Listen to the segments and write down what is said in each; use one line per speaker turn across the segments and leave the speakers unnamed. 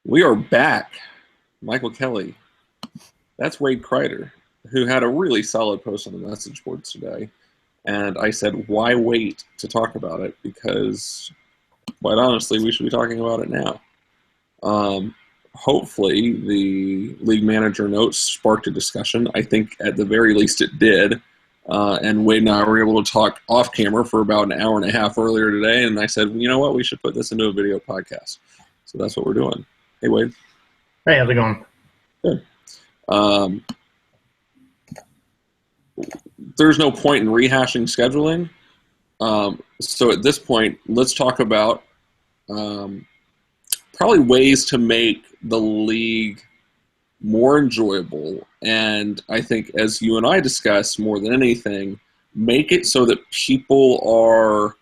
We are back. Michael Kelly. That's Wade Kreider, who had a really solid post on the message boards today. And I said, why wait to talk about it? Because, quite honestly, we should be talking about it now. Hopefully, the league manager notes sparked a discussion. I think at the very least it did. And Wade and I were able to talk off camera for about an hour and a half earlier today. And I said, you know what? We should put this into a video podcast. So that's what we're doing. Hey, Wade.
Hey, how's it going?
Good. There's no point in rehashing scheduling. So at this point, let's talk about probably ways to make the league more enjoyable. And I think, as you and I discussed more than anything, make it so that people are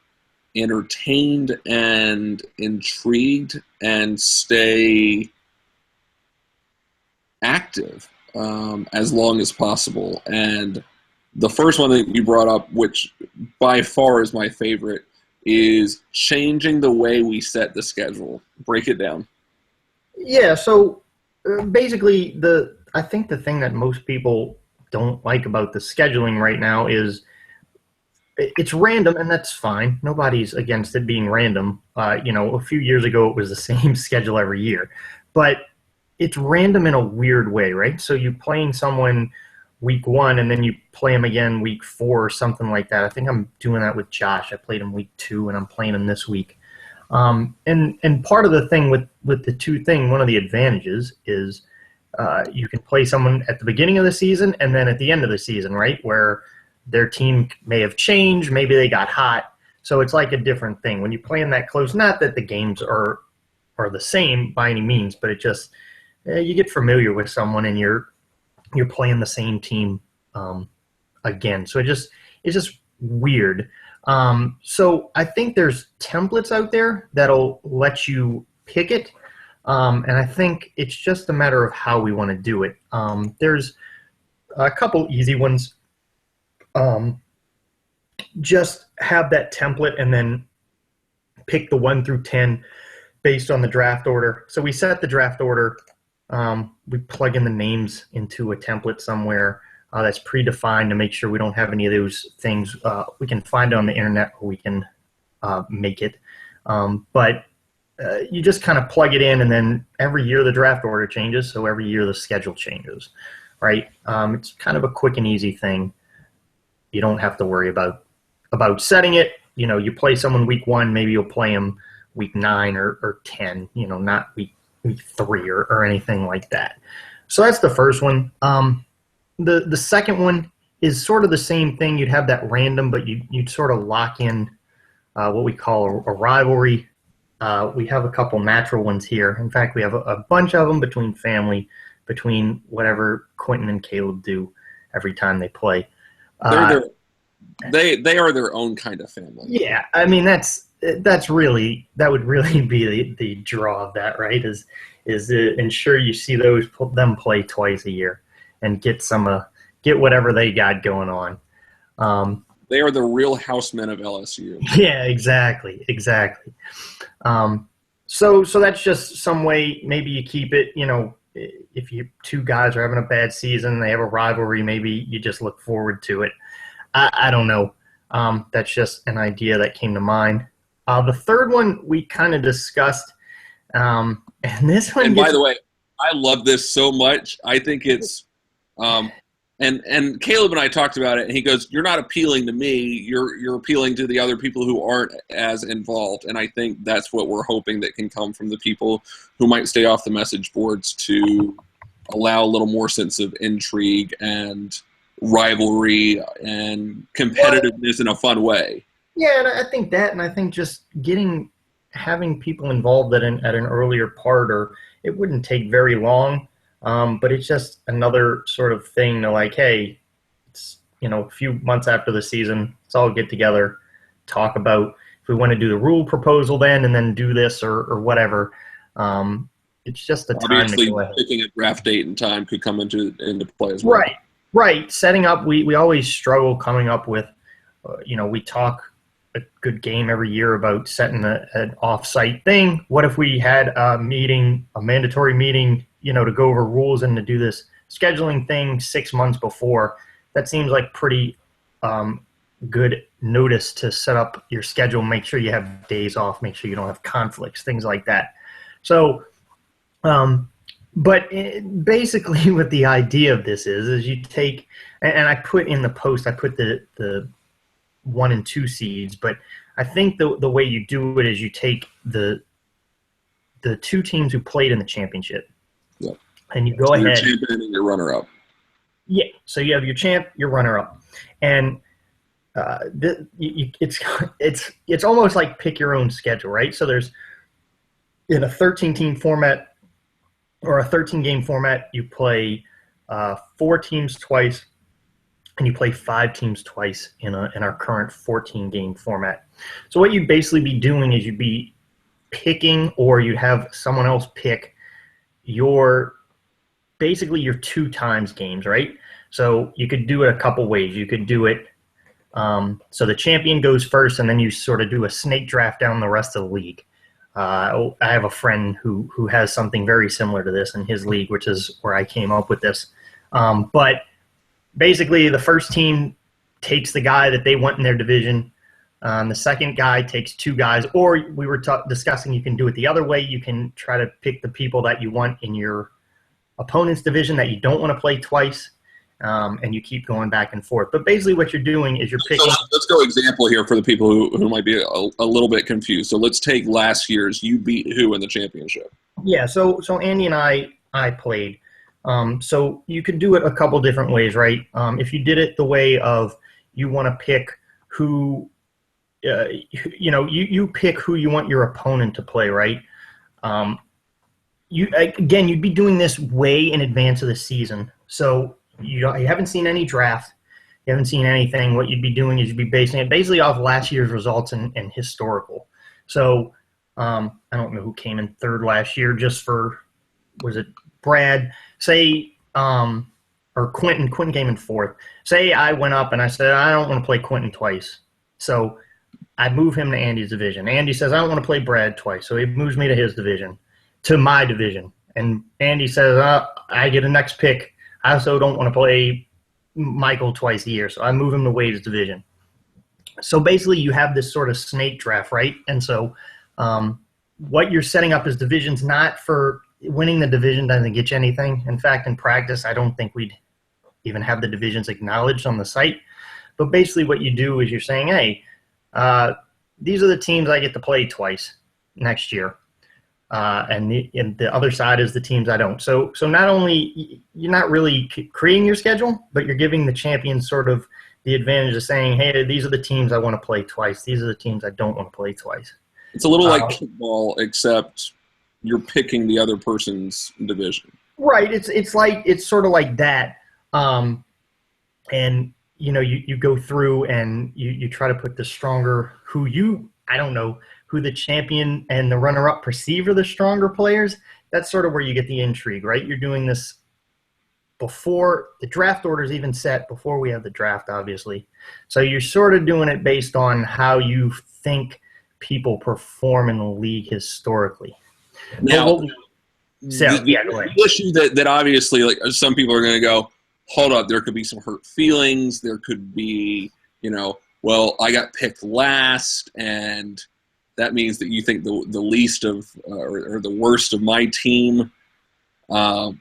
entertained and intrigued and stay active as long as possible. And the first one that you brought up, which by far is my favorite, is changing the way we set the schedule. Break it down.
Yeah, so basically, I think the thing that most people don't like about the scheduling right now is it's random, and that's fine. Nobody's against it being random. A few years ago, it was the same schedule every year. But it's random in a weird way, right? So you're playing someone week 1, and then you play them again week 4 or something like that. I think I'm doing that with Josh. I played him week 2, and I'm playing him this week. And part of the thing with the two thing, one of the advantages is you can play someone at the beginning of the season and then at the end of the season, right, where their team may have changed, maybe they got hot. So it's like a different thing. When you play in that close, not that the games are the same by any means, but it just you get familiar with someone and you're playing the same team again. So it's just weird. So I think there's templates out there that'll let you pick it. And I think it's just a matter of how we want to do it. There's a couple easy ones. Just have that template and then pick the 1 through 10 based on the draft order. So we set the draft order. We plug in the names into a template somewhere that's predefined to make sure we don't have any of those things. We can find it on the internet or we can make it. But you just kind of plug it in, and then every year the draft order changes, so every year the schedule changes, right? It's kind of a quick and easy thing. You don't have to worry about setting it. You play someone week 1, maybe you'll play them week 9 or 10, not week 3 or anything like that. So that's the first one. The second one is sort of the same thing. You'd have that random, but you'd sort of lock in what we call a rivalry. We have a couple natural ones here. In fact, we have a bunch of them between family, between whatever Quentin and Caleb do every time they play.
They are their own kind of family.
Yeah, I mean that would really be the draw of that, right? Is to ensure you see them play twice a year and get whatever they got going on.
They are the real housemen of LSU.
Yeah, exactly. So that's just some way maybe you keep it. If two guys are having a bad season, they have a rivalry, maybe you just look forward to it. I don't know. That's just an idea that came to mind. The third one we kind of discussed, and this one.
And by the way, I love this so much. I think it's, and Caleb and I talked about it, and he goes, "You're not appealing to me. You're appealing to the other people who aren't as involved." And I think that's what we're hoping that can come from the people who might stay off the message boards to allow a little more sense of intrigue and rivalry and competitiveness in a fun way.
Yeah, and I think that, and I think just having people involved at an earlier part, or it wouldn't take very long, but it's just another sort of thing to like, hey, it's a few months after the season, let's all get together, talk about if we want to do the rule proposal then, and then do this or whatever. It's just a time.
Obviously, picking a draft date and time could come into play as well.
Right. Setting up, we always struggle coming up with, we talk a good game every year about setting an off-site thing. What if we had a mandatory meeting, to go over rules and to do this scheduling thing 6 months before? That seems like pretty good notice to set up your schedule, make sure you have days off, make sure you don't have conflicts, things like that. So, but basically what the idea of this is you take, and I put in the post, I put the 1 and 2 seeds, but I think the way you do it is you take the 2 teams who played in the championship,
yeah,
and you go ahead.
Your champion and your runner-up.
Yeah, so you have your champ, your runner-up, and it's almost like pick your own schedule, right? So there's, in a 13-team format or a 13-game format, you play 4 teams twice, and you play 5 teams twice in our current 14-game format. So what you'd basically be doing is you'd be picking, or you'd have someone else pick basically your 2 times games, right? So you could do it a couple ways. You could do it so the champion goes first, and then you sort of do a snake draft down the rest of the league. I have a friend who has something very similar to this in his league, which is where I came up with this. But basically, the first team takes the guy that they want in their division. The second guy takes 2 guys, or we were discussing you can do it the other way. You can try to pick the people that you want in your opponent's division that you don't want to play twice, and you keep going back and forth. But basically what you're doing is you're picking.
So let's go example here for the people who might be a little bit confused. So let's take last year's. You beat who in the championship?
Yeah, so Andy and I played. So you could do it a couple different ways, right? If you did it the way of you want to pick who, you pick who you want your opponent to play, right? You'd be doing this way in advance of the season. So you haven't seen any draft. You haven't seen anything. What you'd be doing is you'd be basing it basically off last year's results and historical. So I don't know who came in 3rd last year, just for, was it Brad? Say, or Quentin. Quentin came in 4th. Say I went up and I said, I don't want to play Quentin twice. So I move him to Andy's division. Andy says, I don't want to play Brad twice. So he moves me to his division, to my division. And Andy says, I get a next pick. I also don't want to play Michael twice a year. So I move him to Wade's division. So basically you have this sort of snake draft, right? And so what you're setting up is divisions, not for winning the division doesn't get you anything. In fact, in practice, I don't think we'd even have the divisions acknowledged on the site. But basically what you do is you're saying, hey, these are the teams I get to play twice next year. And the other side is the teams I don't. So not only you're not really creating your schedule, but you're giving the champions sort of the advantage of saying, hey, these are the teams I want to play twice. These are the teams I don't want to play twice.
It's a little like kickball, except you're picking the other person's division.
Right. It's sort of like that. And you go through and you try to put the stronger I don't know who the champion and the runner-up perceive are the stronger players. That's sort of where you get the intrigue, right? You're doing this before the draft order is even set, before we have the draft, obviously. So you're sort of doing it based on how you think people perform in the league historically.
Now,
go ahead.
The issue that obviously, like, some people are going to go, hold up, there could be some hurt feelings. There could be, well, I got picked last, and that means that you think the least of or the worst of my team. But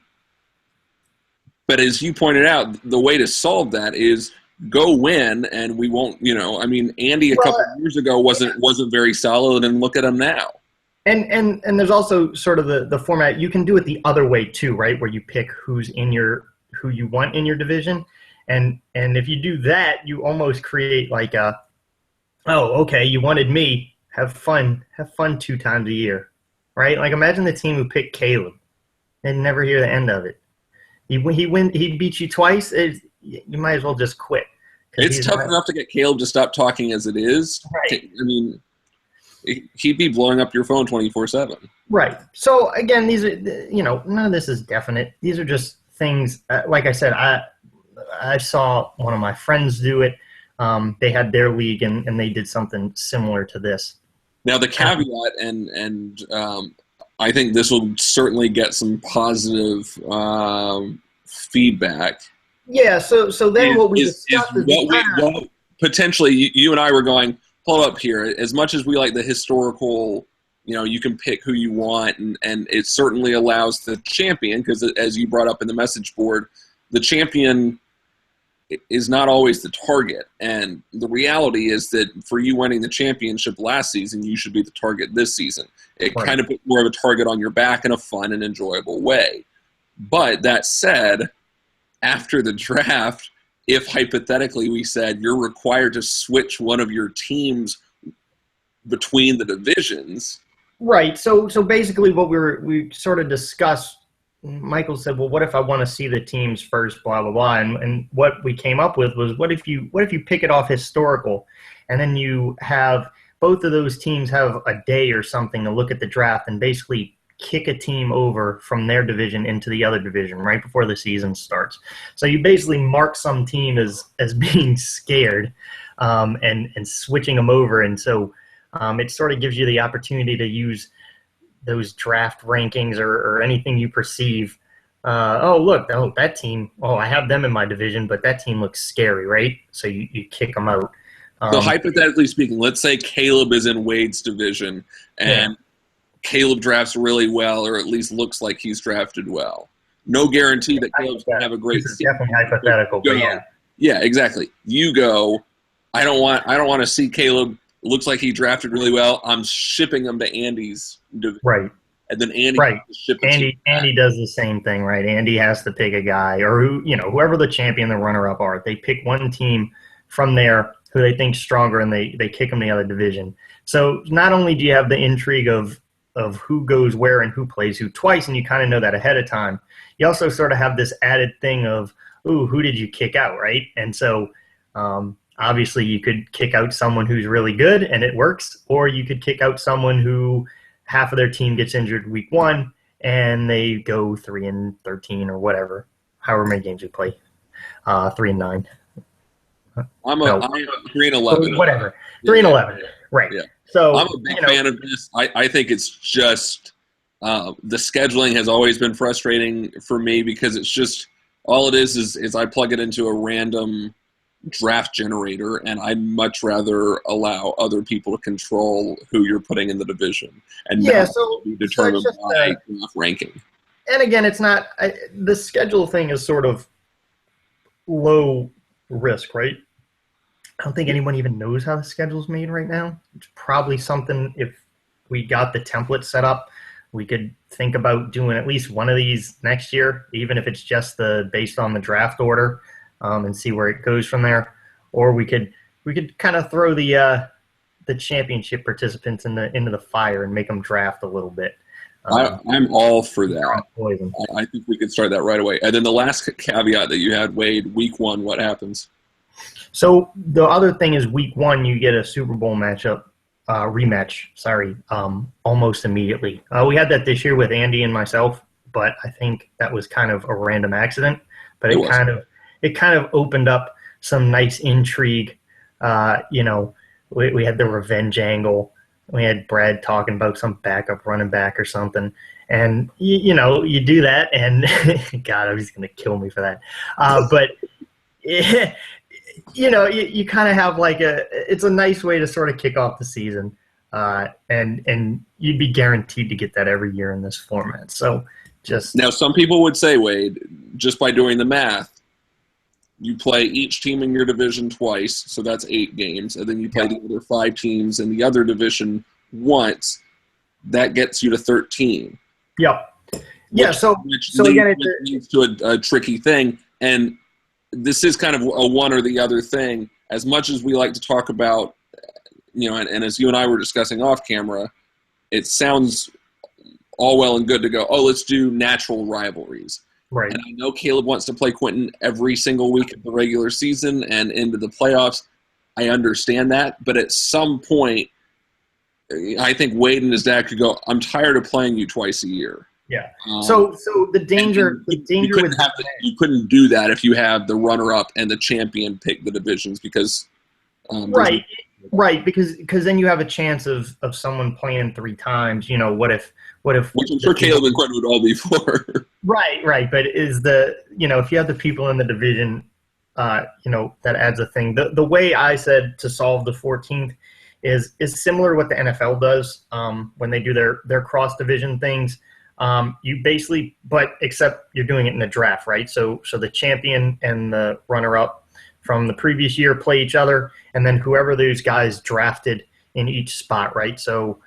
as you pointed out, the way to solve that is go win, and we won't. Andy a couple of years ago wasn't very solid, and look at him now.
And there's also sort of the format. You can do it the other way too, right? Where you pick who you want in your division, and if you do that, you almost create like okay, you wanted me. Have fun 2 times a year, right? Like, imagine the team who picked Caleb and never hear the end of it. He beat you twice. You might as well just quit.
It's tough enough to get Caleb to stop talking as it is.
Right.
I mean, he'd be blowing up your phone 24/7.
Right. So again, these are none of this is definite. These are just things. Like I said, I saw one of my friends do it. they had their league and they did something similar to this.
Now the caveat, and I think this will certainly get some positive feedback.
Yeah. So then what we discussed
is potentially you and I were going, hold up here. As much as we like the historical, you can pick who you want, and it certainly allows the champion, because as you brought up in the message board, the champion is not always the target. And the reality is that for you winning the championship last season, you should be the target this season. It kind of puts more of a target on your back in a fun and enjoyable way. But that said, after the draft, if hypothetically we said you're required to switch one of your teams between the divisions.
Right. So basically what we sort of discussed, Michael said, well, what if I want to see the teams first, blah, blah, blah. And what we came up with was, what if you pick it off historical, and then you have both of those teams have a day or something to look at the draft and basically kick a team over from their division into the other division right before the season starts. So you basically mark some team as being scared and switching them over. And so it sort of gives you the opportunity to use those draft rankings or anything you perceive. That team, I have them in my division, but that team looks scary, right? So you kick them out.
So hypothetically speaking, let's say Caleb is in Wade's division and Caleb drafts really well, or at least looks like he's drafted well. No guarantee that Caleb's going to have a great season.
Definitely hypothetical, but yeah.
Yeah, exactly. You go, I don't want to see Caleb. Looks like he drafted really well. I'm shipping him to Andy's division.
Right.
And then Andy
Andy does the same thing, right? Andy has to pick a guy, or whoever the champion, the runner-up are. They pick one team from there who they think stronger, and they kick them the other division. So not only do you have the intrigue of who goes where and who plays who twice, and you kind of know that ahead of time, you also sort of have this added thing of, who did you kick out, right? And so obviously you could kick out someone who's really good and it works, or you could kick out someone who half of their team gets injured week 1 and they go 3-13 or whatever, however many games you play, 3-9.
I'm a 3-11.
Whatever, 3-11, right?
Yeah.
So
I'm a big fan of this. I think it's just the scheduling has always been frustrating for me, because it's just all it is I plug it into a random draft generator, and I'd much rather allow other people to control who you're putting in the division and not be determined by draft ranking.
And again, it's not the schedule thing is sort of low risk, right? I don't think anyone even knows how the schedule's made right now. It's probably something, if we got the template set up, we could think about doing at least one of these next year, even if it's just based on the draft order, and see where it goes from there. Or we could kind of throw the championship participants into the fire and make them draft a little bit.
I'm all for that. I think we could start that right away. And then the last caveat that you had, Wade, week 1, what happens?
So the other thing is week 1, you get a Super Bowl rematch, almost immediately. We had that this year with Andy and myself, but I think that was kind of a random accident. But it kind of opened up some nice intrigue. We had the revenge angle. We had Brad talking about some backup running back or something. And, you do that, and God, he's going to kill me for that. But, you kind of have it's a nice way to sort of kick off the season. And you'd be guaranteed to get that every year in this format. So now some people would say, Wade, just by doing the math, you play each team in your division twice, so that's 8 games, and then you play the other 5 teams in the other division once. That gets you to 13. Yep. Yeah.
Which leads to a tricky thing, and this is kind of a one or the other thing. As much as we like to talk about, and as you and I were discussing off camera, it sounds all well and good to go, let's do natural rivalries.
Right.
And I know Caleb wants to play Quentin every single week of the regular season and into the playoffs. I understand that. But at some point, I think Wade and his dad could go, I'm tired of playing you twice a year.
Yeah. So the danger
you couldn't do that if you have the runner-up and the champion pick the divisions, because
Right, right, because then you have a chance of someone playing 3 times. What if
Which I'm sure Caleb and Quentin would all be for.
Right, but is if you have the people in the division, that adds a thing. The way I said to solve the 14th is similar to what the NFL does when they do their cross division things. You basically, but except you're doing it in a draft, right? So the champion and the runner up from the previous year play each other, and then whoever those guys drafted in each spot, right? So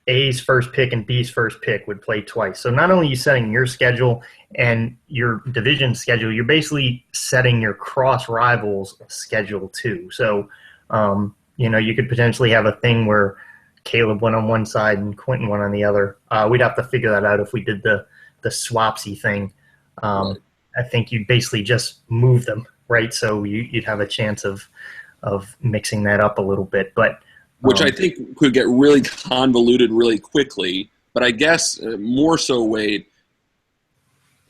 A's first pick and B's first pick would play twice. So not only are you setting your schedule and your division schedule, you're basically setting your cross rivals schedule too. So, you could potentially have a thing where Caleb went on one side and Quentin went on the other. We'd have to figure that out if we did the swapsy thing.
Right.
I think you'd basically just move them, right? So you'd have a chance of mixing that up a little bit, but
which I think could get really convoluted really quickly. But I guess more so, Wade,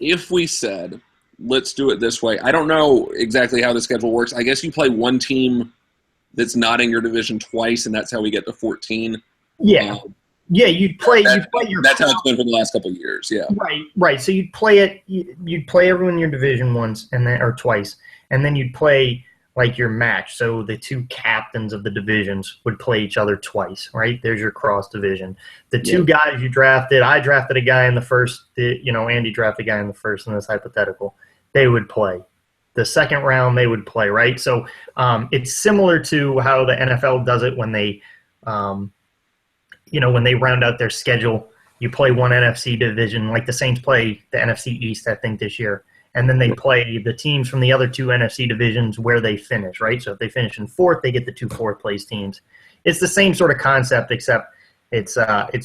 if we said, let's do it this way, I don't know exactly how the schedule works. I guess you play one team that's not in your division twice, and that's how we get to 14.
Yeah. You'd play your.
That's how it's been for the last couple of years. Yeah.
Right. So you'd play everyone in your division once or twice, and then you'd play like your match. So the 2 captains of the divisions would play each other twice, right? There's your cross division. The 2 guys you drafted, I drafted a guy in the first, Andy drafted a guy in the first in this hypothetical. They would play. The second round they would play, right? So it's similar to how the NFL does it when they, when they round out their schedule. You play one NFC division, like the Saints play the NFC East, I think, this year. And then they play the teams from the other 2 NFC divisions where they finish, right? So if they finish in 4th, they get the 2 4th-place teams. It's the same sort of concept, except it's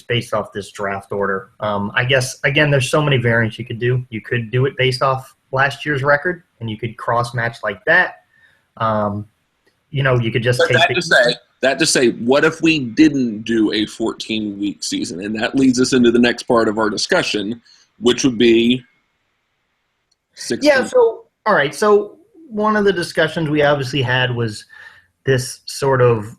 based off this draft order. I guess, again, there's so many variants you could do. You could do it based off last year's record, and you could cross-match like that. You could just take
that to say, what if we didn't do a 14-week season? And that leads us into the next part of our discussion, which would be 16.
Yeah, so, all right. So one of the discussions we obviously had was this sort of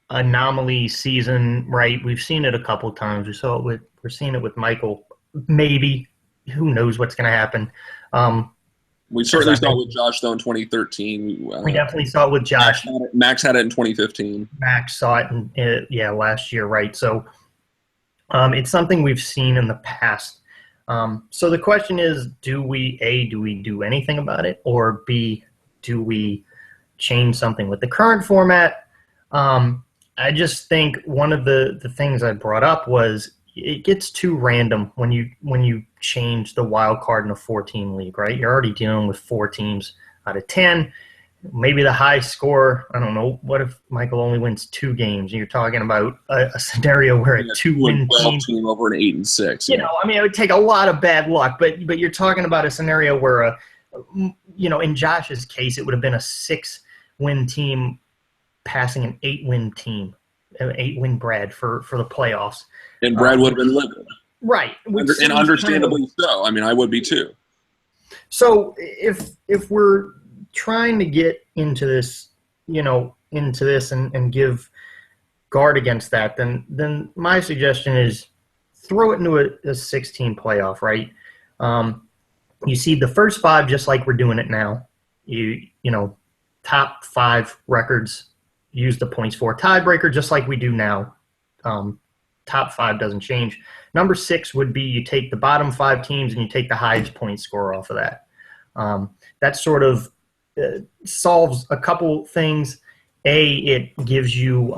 anomaly season, right? We've seen it a couple times. We're seeing it with Michael. Maybe. Who knows what's going to happen?
We certainly saw it with Josh, though, in 2013.
We definitely saw it with Josh.
Max had it in 2015.
Max saw it last year, right? So it's something we've seen in the past. So the question is, do we do anything about it, or B, do we change something with the current format? I just think one of the things I brought up was it gets too random when you change the wild card in a 14 league, right? You're already dealing with 4 teams out of 10. Maybe the high score, I don't know, what if Michael only wins 2 games? You're talking about a scenario where a 2-win team
over an 8-6.
It would take a lot of bad luck, but you're talking about a scenario where, in Josh's case, it would have been a 6-win team passing an 8-win team, an 8-win Brad for the playoffs.
And Brad would have been livid.
Right.
And understandably so. I mean, I would be too.
So if we're trying to get into this, and give guard against that, then my suggestion is throw it into a 16 playoff, right? You see the first 5 just like we're doing it now. Top 5 records use the points for tiebreaker just like we do now. Top 5 doesn't change. Number 6 would be you take the bottom 5 teams and you take the highest point score off of that. That sort of solves a couple things. It gives you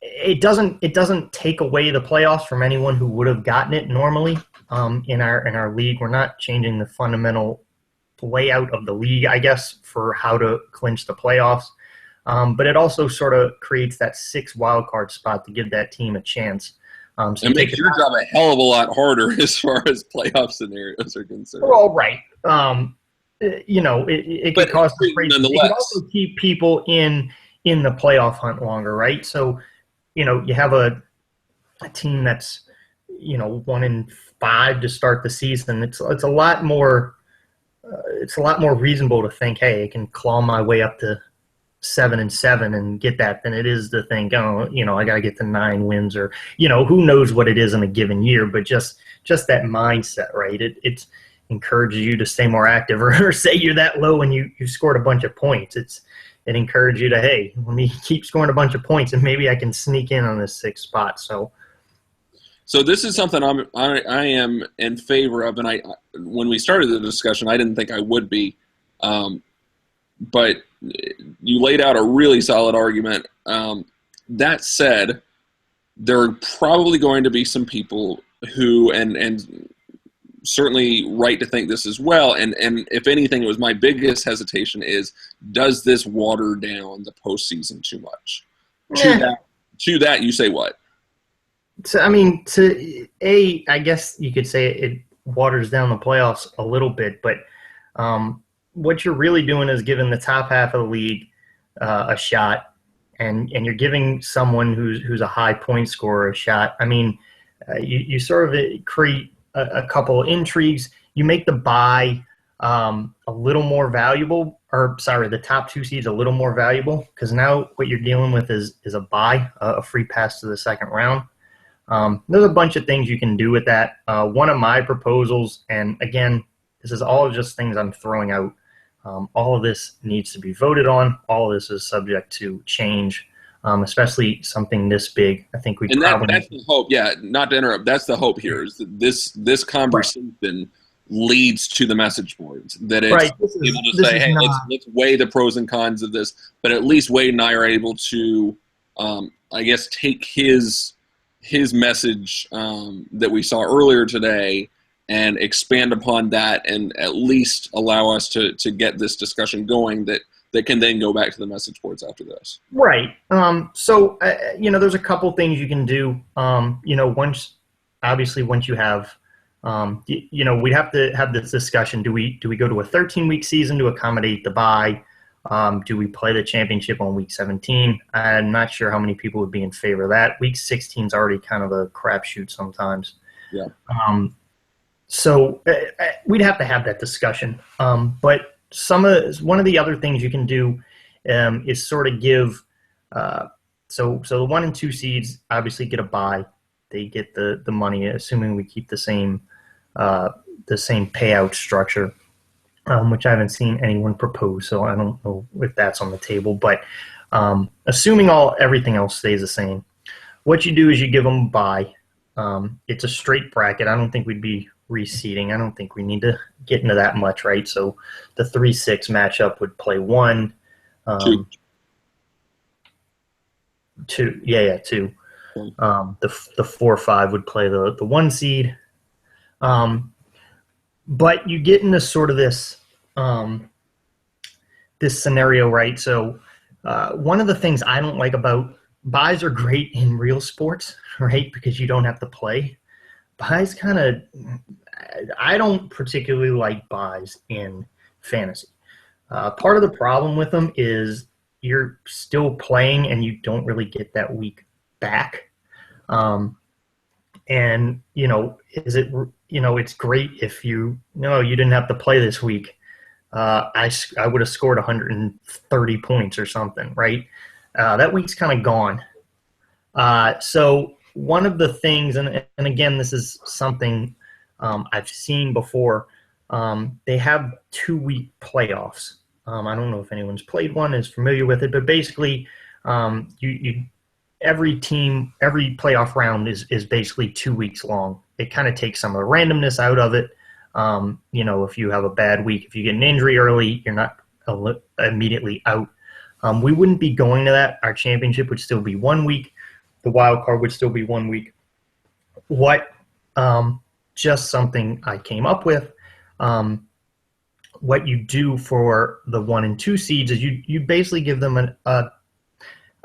it doesn't take away the playoffs from anyone who would have gotten it normally. In our league, we're not changing the fundamental layout of the league, I guess, for how to clinch the playoffs. But it also sort of creates that 6 wild card spot to give that team a chance.
So it makes your job a hell of a lot harder as far as playoff scenarios are concerned.
Well, right. It could cause the crazy. It could also keep people in the playoff hunt longer, right? So, you have a team that's 1-5 to start the season. It's a lot more it's a lot more reasonable to think, hey, I can claw my way up to 7-7 and get that than it is to think, oh, I got to get to 9 wins, or who knows what it is in a given year. But just that mindset, right? It encourages you to stay more active, or say you're that low and you scored a bunch of points. It encourages you to, hey, let me keep scoring a bunch of points and maybe I can sneak in on this 6th spot.
So this is something I am in favor of, and when we started the discussion, I didn't think I would be, but you laid out a really solid argument. That said, there are probably going to be some people who, and certainly right to think this as well, and if anything, it was my biggest hesitation is, does this water down the postseason too much? To that, you say what?
I guess you could say it waters down the playoffs a little bit, but what you're really doing is giving the top half of the league a shot, and you're giving someone who's a high point scorer a shot. You sort of create a couple of intrigues. You make the bye a little more valuable, the top 2 seeds a little more valuable, because now what you're dealing with is a bye, a free pass to the second round. There's a bunch of things you can do with that. One of my proposals, and again, this is all just things I'm throwing out. All of this needs to be voted on. All of this is subject to change, especially something this big. I think
that's the hope. Yeah, not to interrupt. That's the hope here, is that this conversation leads to the message boards. That it's able to say, hey, let's weigh the pros and cons of this. But at least Wade and I are able to, I guess, take his message that we saw earlier today and expand upon that, and at least allow us to get this discussion going that can then go back to the message boards after this.
Right. There's a couple things you can do. Once you have, we'd have to have this discussion. Do we go to a 13-week season to accommodate the bye? Do we play the championship on week 17? I'm not sure how many people would be in favor of that. Week 16 is already kind of a crapshoot sometimes.
Yeah.
So we'd have to have that discussion. But one of the other things you can do is sort of give. So the 1 and 2 seeds obviously get a bye. They get the money, assuming we keep the same payout structure. Which I haven't seen anyone propose, so I don't know if that's on the table. But assuming everything else stays the same, what you do is you give them a bye. It's a straight bracket. I don't think we'd be reseeding. I don't think we need to get into that much, right? So the 3-6 matchup would play 1. 2. Yeah, 2. The 4-5 would play the 1 seed. But you get into sort of this scenario, right? So one of the things I don't like about buys are great in real sports, right? Because you don't have to play. Buys I don't particularly like buys in fantasy. Part of the problem with them is you're still playing and you don't really get that week back. It's great if you didn't have to play this week. I would have scored 130 points or something, right? That week's kind of gone. So one of the things, and again, this is something I've seen before, they have 2-week playoffs. I don't know if anyone's played one, is familiar with it, but basically every playoff round is basically 2 weeks long. It kind of takes some of the randomness out of it. If you have a bad week, if you get an injury early, you're not immediately out. We wouldn't be going to that. Our championship would still be 1 week. The wild card would still be 1 week. Just something I came up with. What you do for the 1 and 2 seeds is you basically give them a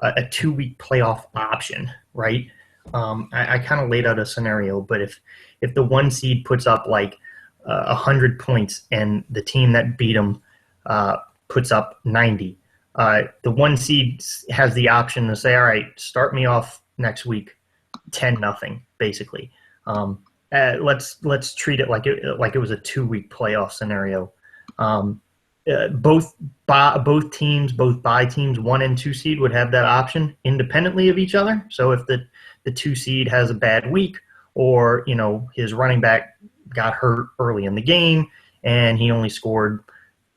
2-week playoff option, right? I kind of laid out a scenario, but if the 1 seed puts up like 100 points and the team that beat them puts up 90, the 1 seed has the option to say, all right, start me off next week 10-0, basically. Let's treat it like it was a 2-week playoff scenario. Both teams, both bye teams, 1 and 2 seed would have that option independently of each other. So if the 2 seed has a bad week, or his running back got hurt early in the game and he only scored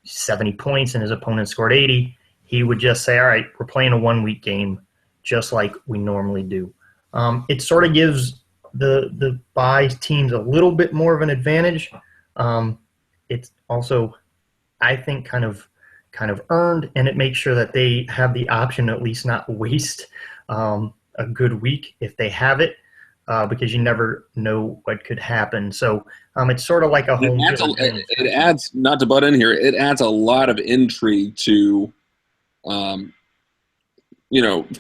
70 points and his opponent scored 80, he would just say, all right, we're playing a 1-week game just like we normally do. It sort of gives the bye teams a little bit more of an advantage. It's also, I think, kind of earned, and it makes sure that they have the option to at least not waste a good week if they have it, because you never know what could happen. So it's sort of like a home.
It adds, not to butt in here, it adds a lot of intrigue to,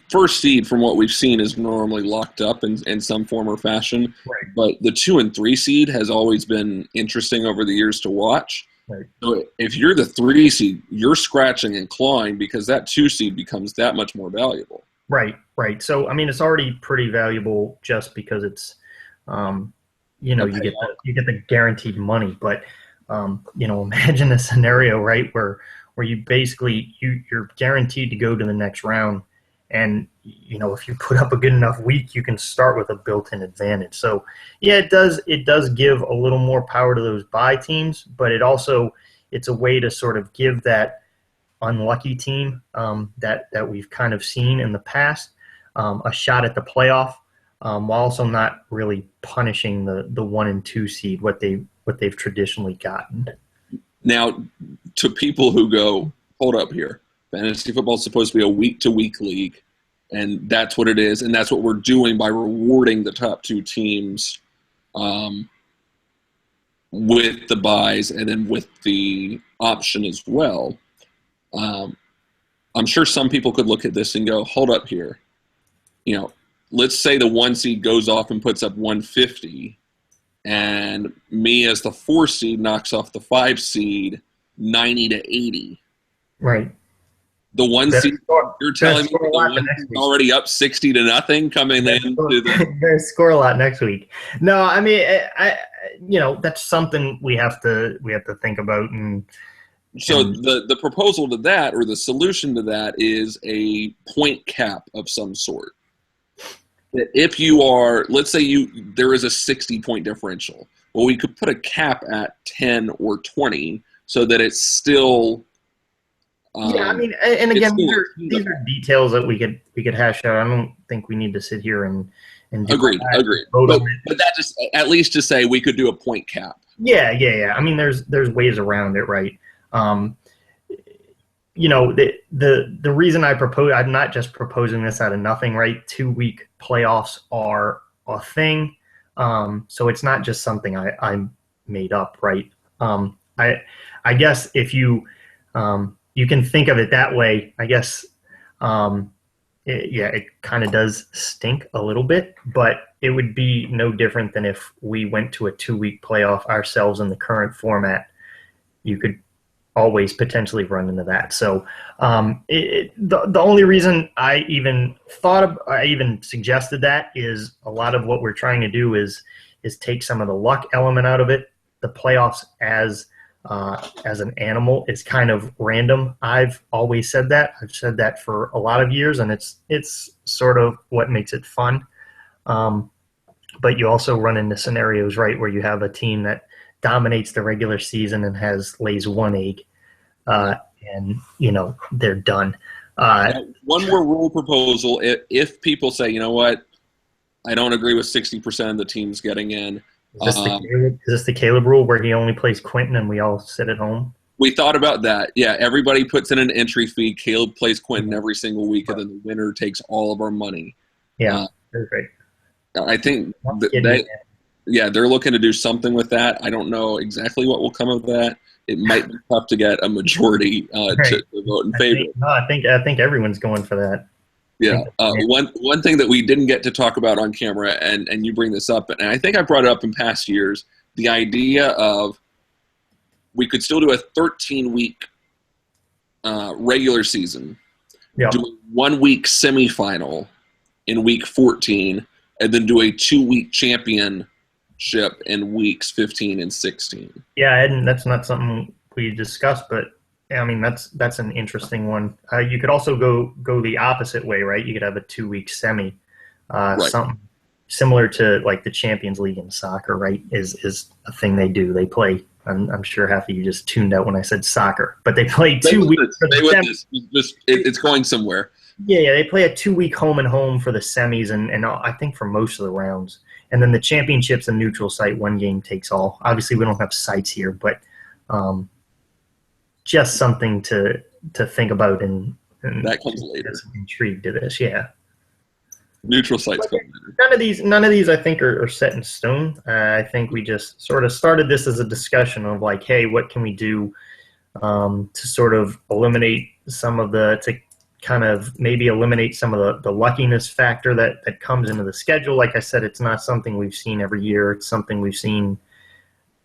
first seed from what we've seen is normally locked up in some form or fashion.
Right.
But the 2 and 3 seed has always been interesting over the years to watch.
Right.
So if you're the 3 seed, you're scratching and clawing because that 2 seed becomes that much more valuable.
Right. So, I mean, it's already pretty valuable just because it's, you get the guaranteed money. But, imagine a scenario, right, where you basically you're guaranteed to go to the next round, and if you put up a good enough week, you can start with a built-in advantage. So, yeah, it does give a little more power to those bye teams, but it's a way to sort of give that unlucky team that we've kind of seen in the past a shot at the playoff, while also not really punishing the 1 and 2 seed, what they've traditionally gotten.
Now, to people who go, hold up here, fantasy football is supposed to be a week-to-week league, and that's what it is, and that's what we're doing by rewarding the top 2 teams with the buys and then with the option as well. I'm sure some people could look at this and go, hold up here. Let's say the 1 seed goes off and puts up 150, and me as the 4 seed knocks off the 5 seed 90 to 80.
Right.
The 1 seed, you're telling me the 1 seed already up 60 to nothing coming in.
They score a lot next week. No, I mean, that's something we have to think about.
So the proposal to that, or the solution to that, is a point cap of some sort. That if you are, let's say there is a 60-point differential, well, we could put a cap at 10 or 20 so that it's still.
Yeah, I mean, and again, these are details that we could hash out. I don't think we need to sit here and do
agreed. But that just at least to say we could do a point cap.
Yeah. I mean, there's ways around it, right? The reason I propose, I'm not just proposing this out of nothing, right? 2-week playoffs are a thing. So it's not just something I made up, right? I guess if you can think of it that way, I guess, it kind of does stink a little bit, but it would be no different than if we went to a 2-week playoff ourselves in the current format. You could always potentially run into that. So the only reason I even suggested that is a lot of what we're trying to do is take some of the luck element out of it. The playoffs as an animal is kind of random. I've always said that. I've said that for a lot of years, and it's sort of what makes it fun. But you also run into scenarios, right, where you have a team that dominates the regular season and lays 1 egg, and they're done.
One more rule proposal: if people say, you know what, I don't agree with 60% of the teams getting in.
Is this the Caleb rule where he only plays Quentin and we all sit at home?
We thought about that. Yeah, everybody puts in an entry fee. Caleb plays Quentin every single week, and then the winner takes all of our money.
Yeah, that's great.
I think they're looking to do something with that. I don't know exactly what will come of that. It might be tough to get a majority to vote in favor.
I think everyone's going for that.
Yeah. One thing that we didn't get to talk about on camera, and you bring this up, and I think I brought it up in past years, the idea of we could still do a 13-week regular season, do a 1-week semifinal in week 14, and then do a 2-week championship in weeks 15 and 16.
Yeah, and that's not something we discussed, but I mean that's an interesting one. You could also go the opposite way, right? You could have a 2-week semi,
Right.
something similar to like the Champions League in soccer, right? Is a thing they do. They play. I'm sure half of you just tuned out when I said soccer, but they play 2 weeks.
Stay with this. It's going somewhere.
Yeah, they play a 2-week home and home for the semis, and I think for most of the rounds. And then the championship's a neutral site, one game takes all. Obviously, we don't have sites here, but just something to think about and
that comes later.
Intrigued to this, yeah.
Neutral sites come later.
None of these I think are set in stone. I think we just sort of started this as a discussion of like, hey, what can we do to sort of eliminate some of to kind of maybe eliminate some of the luckiness factor that comes into the schedule. Like I said, it's not something we've seen every year. It's something we've seen,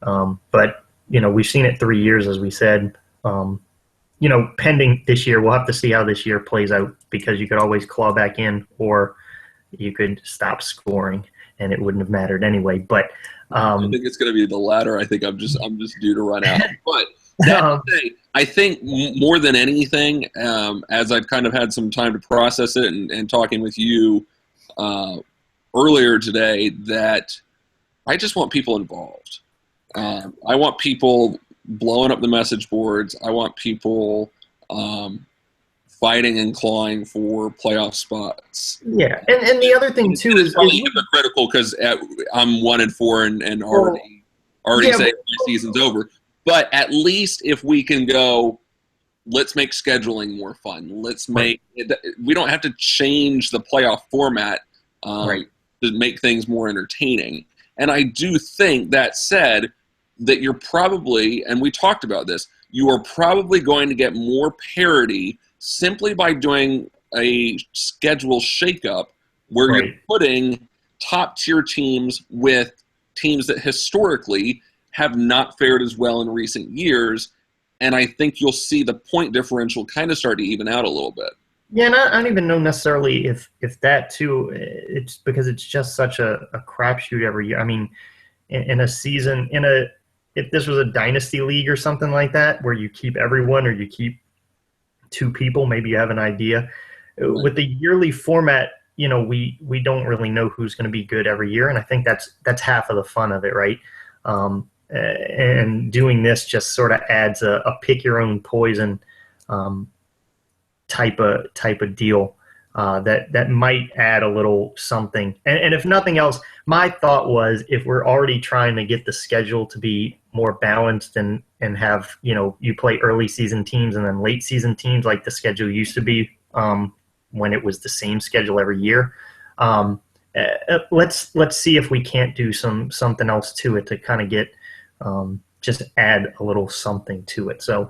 but we've seen it 3 years, as we said. Pending this year, we'll have to see how this year plays out, because you could always claw back in, or you could stop scoring and it wouldn't have mattered anyway. But
I think it's going to be the latter. I think I'm just due to run out. But I think more than anything, as I've kind of had some time to process it and talking with you earlier today, that I just want people involved. I want people blowing up the message boards. I want people fighting and clawing for playoff spots.
Yeah, and the other thing too is
probably hypocritical because I'm 1-4 and already saying my season's over. But at least if we can go, let's make scheduling more fun. Let's make it, we don't have to change the playoff format to make things more entertaining. And I do think, that said, that you're probably, and we talked about this, you are probably going to get more parity simply by doing a schedule shakeup where you're putting top-tier teams with teams that historically have not fared as well in recent years, and I think you'll see the point differential kind of start to even out a little bit.
Yeah, and I don't even know necessarily if that too. It's because it's just such a crapshoot every year. I mean, in a season, if this was a dynasty league or something like that, where you keep everyone or you keep 2 people, maybe you have an idea. Right. With the yearly format, we don't really know who's going to be good every year, and I think that's half of the fun of it, right? And doing this just sort of adds a pick your own poison type of deal that might add a little something. And if nothing else, my thought was, if we're already trying to get the schedule to be more balanced and have, you play early season teams and then late season teams like the schedule used to be when it was the same schedule every year. Let's see if we can't do something else to it to kind of get just add a little something to it. So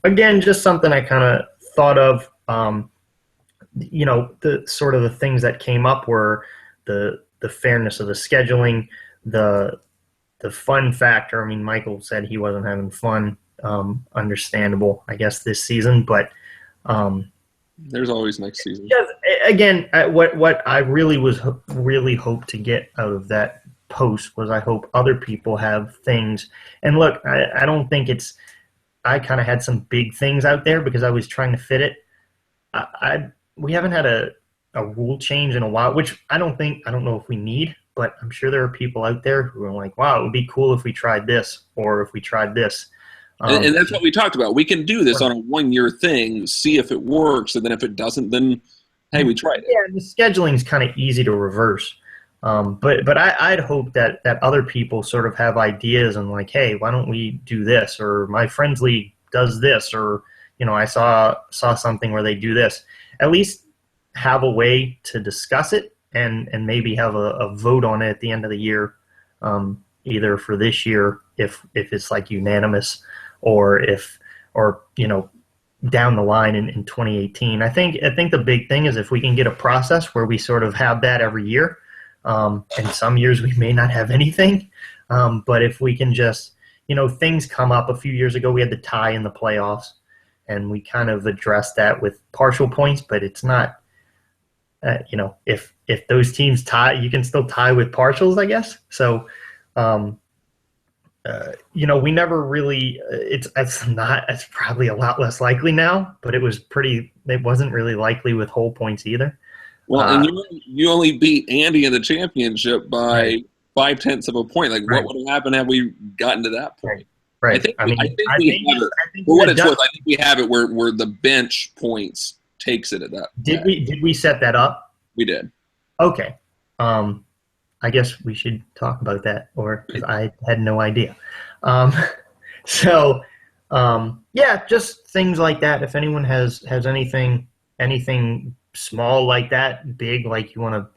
again, just something I kind of thought of. The sort of the things that came up were the fairness of the scheduling, the fun factor. I mean, Michael said he wasn't having fun. Understandable, I guess, this season, but
there's always next season.
Again, what I really hope to get out of that post was, I hope other people have things. And look, I don't think I kind of had some big things out there because I was trying to fit it. We haven't had a rule change in a while, which I don't know if we need, but I'm sure there are people out there who are like, wow, it would be cool if we tried this, or if we tried this.
And that's what we talked about. We can do this on a 1-year thing, see if it works, and then if it doesn't, then, hey, we tried it.
Yeah, the scheduling is kind of easy to reverse. But I'd hope that other people sort of have ideas and like, hey, why don't we do this? Or my friend's league does this, or I saw something where they do this. At least have a way to discuss it and maybe have a vote on it at the end of the year, either for this year if it's like unanimous, or down the line in 2018. I think the big thing is if we can get a process where we sort of have that every year. And some years we may not have anything, but if we can just, things come up. A few years ago we had the tie in the playoffs, and we kind of addressed that with partial points, but it's not, if those teams tie, you can still tie with partials, I guess. So we never really. It's probably a lot less likely now, but it wasn't really likely with whole points either.
Well, and you only beat Andy in the championship by 0.5 of a point. Like, what would have happened had we gotten to that point?
Right.
I think we have it. For what it's worth, I think we have it where the bench points takes it at that.
Did we set that up?
We did.
Okay. I guess we should talk about that, because I had no idea. Just things like that. If anyone has anything small like that, big, like you want a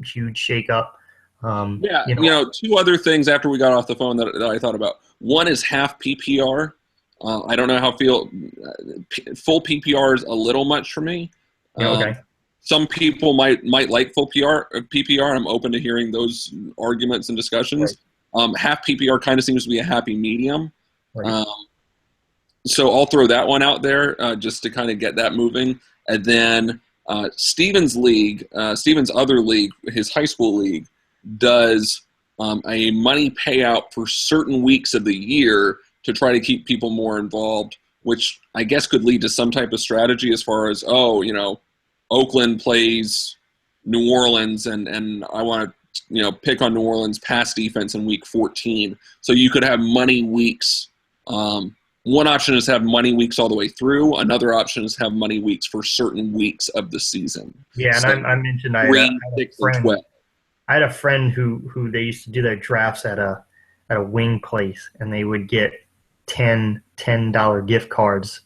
huge shake up.
Two other things after we got off the phone that I thought about. One is half PPR. I don't know how full PPR is a little much for me.
Okay.
Some people might like full PPR. I'm open to hearing those arguments and discussions. Right. Half PPR kind of seems to be a happy medium. Right. So I'll throw that one out there just to kind of get that moving. And then Steven's other league, his high school league, does a money payout for certain weeks of the year to try to keep people more involved, which I guess could lead to some type of strategy as far as, Oakland plays New Orleans, and I want to, pick on New Orleans' pass defense in week 14. So you could have money weeks. One option is have money weeks all the way through. Another option is have money weeks for certain weeks of the season.
Yeah, and I mentioned I had a friend who they used to do their drafts at a wing place, and they would get $10 gift cards.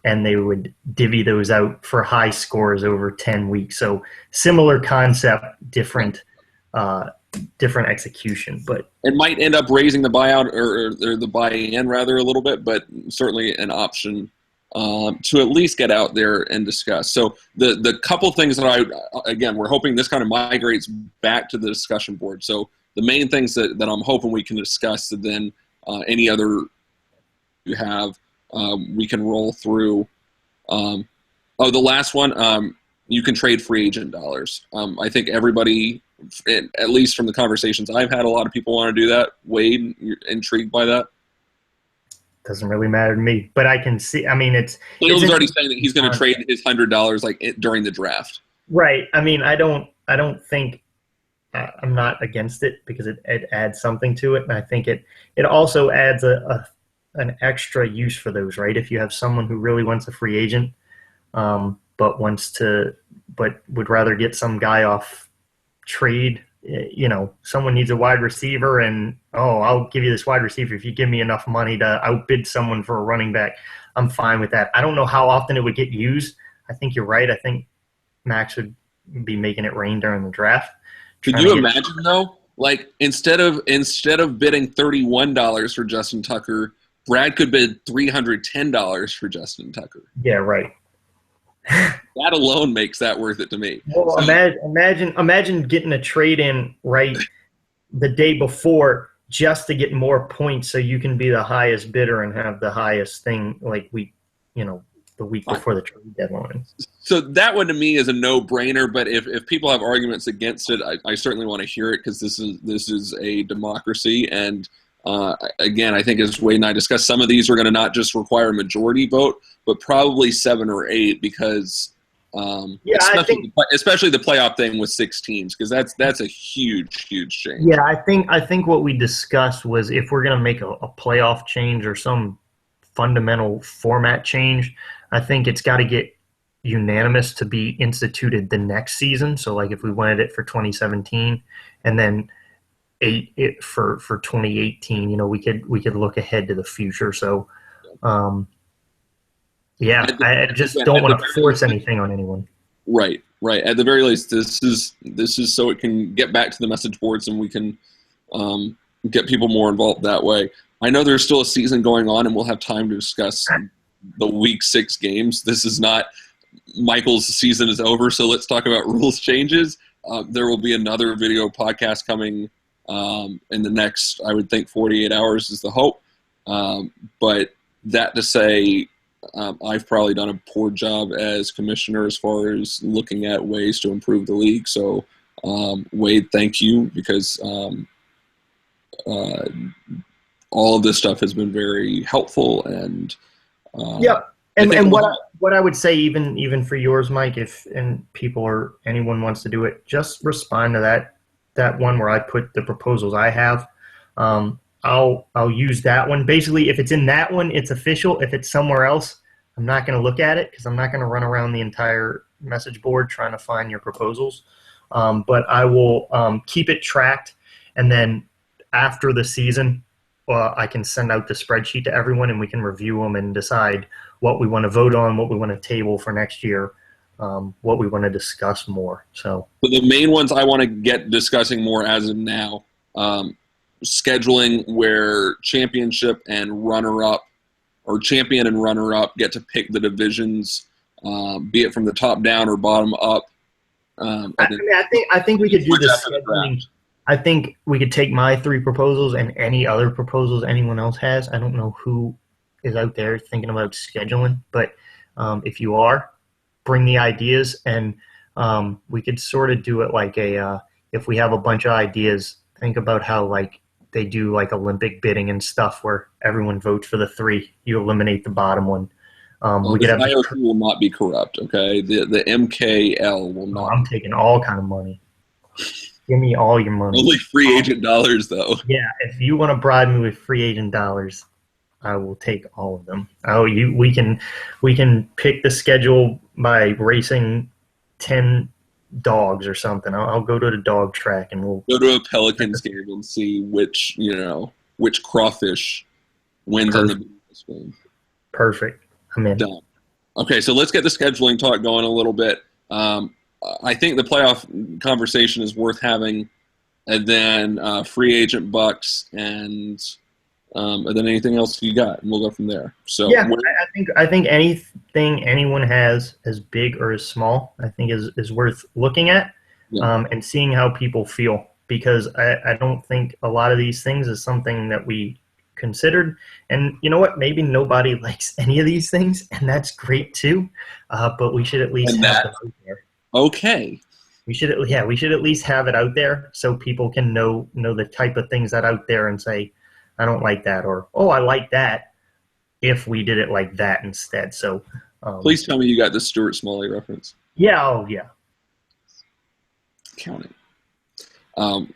And they would divvy those out for high scores over 10 weeks. So similar concept, different execution. But
it might end up raising the buyout or the buy-in rather a little bit, but certainly an option to at least get out there and discuss. So the couple things that we're hoping this kind of migrates back to the discussion board. So the main things that I'm hoping we can discuss, and then any other you have, we can roll through. The last one, you can trade free agent dollars. I think everybody, at least from the conversations I've had, a lot of people want to do that. Wade, you're intrigued by that?
Doesn't really matter to me, but I can see. I mean, Fields
is already saying that he's going to trade his $100 during the draft.
Right. I mean, I don't think I'm not against it because it adds something to it, and I think it also adds an extra use for those, right? If you have someone who really wants a free agent, but would rather get some guy off trade, someone needs a wide receiver, and I'll give you this wide receiver if you give me enough money to outbid someone for a running back. I'm fine with that. I don't know how often it would get used. I think you're right. I think Max would be making it rain during the draft.
Could you imagine though? Like instead of bidding $31 for Justin Tucker, Brad could bid $310 for Justin Tucker.
Yeah, right.
That alone makes that worth it to me.
Well, imagine getting a trade in right the day before just to get more points, so you can be the highest bidder and have the highest thing the week before the trade deadline.
So that one to me is a no-brainer. But if people have arguments against it, I certainly want to hear it because this is a democracy and. Again, I think as Wade and I discussed, some of these are going to not just require a majority vote, but probably 7 or 8 because especially the playoff thing with 6 teams, because that's a huge change.
Yeah, I think what we discussed was if we're going to make a playoff change or some fundamental format change, I think it's got to get unanimous to be instituted the next season. So like if we wanted it for 2017 and then for 2018, we could look ahead to the future. So, I just don't want to force anything on anyone.
Right. At the very least, this is so it can get back to the message boards and we can get people more involved that way. I know there's still a season going on, and we'll have time to discuss the Week 6 games. This is not Michael's season is over, so let's talk about rules changes. There will be another video podcast coming. In the next, I would think 48 hours is the hope. But that to say, I've probably done a poor job as commissioner as far as looking at ways to improve the league. So, Wade, thank you because all of this stuff has been very helpful. And
yep. And what I would say, even for yours, Mike, if people or anyone wants to do it, just respond to that one where I put the proposals I have. I'll use that one. Basically, if it's in that one, it's official. If it's somewhere else, I'm not going to look at it because I'm not going to run around the entire message board trying to find your proposals. But I will keep it tracked, and then after the season, I can send out the spreadsheet to everyone, and we can review them and decide what we want to vote on, what we want to table for next year, what we want to discuss more. So
the main ones I want to get discussing more as of now, scheduling where championship and runner-up, or champion and runner-up, get to pick the divisions, be it from the top down or bottom up.
I think we could do this scheduling. I think we could take my 3 proposals and any other proposals anyone else has. I don't know who is out there thinking about scheduling, but if you are, bring the ideas, and we could sort of do it like if we have a bunch of ideas, think about how like they do like Olympic bidding and stuff where everyone votes for the 3. You eliminate the bottom one.
We could have IoT will not be corrupt, okay? The MKL will not.
I'm taking all kind of money. Give me all your money.
Only free agent dollars, though.
Yeah, if you want to bribe me with free agent dollars, I will take all of them. We can pick the schedule by racing 10 dogs or something. I'll go to the dog track and we'll
go to a Pelicans game and see which crawfish wins in the business game.
Perfect. I'm in.
Done. Okay, so let's get the scheduling talk going a little bit. I think the playoff conversation is worth having, and then free agent bucks, and then anything else you got, and we'll go from there. So
yeah, I think anything anyone has, as big or as small, I think is worth looking at, and seeing how people feel, because I don't think a lot of these things is something that we considered. And you know what? Maybe nobody likes any of these things, and that's great too. But we should at least have them out there.
Okay.
We should at least have it out there so people can know the type of things that out there and say, I don't like that, or oh, I like that, if we did it like that instead. So
please tell me you got the Stuart Smalley reference.
Yeah, oh yeah.
Count it.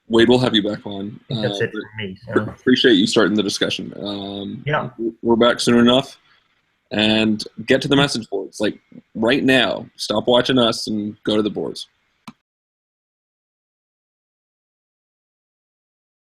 Wade, we'll have you back on.
That's it for me. So.
Appreciate you starting the discussion.
Yeah.
We're back soon enough. And get to the message boards. Like right now, stop watching us and go to the boards.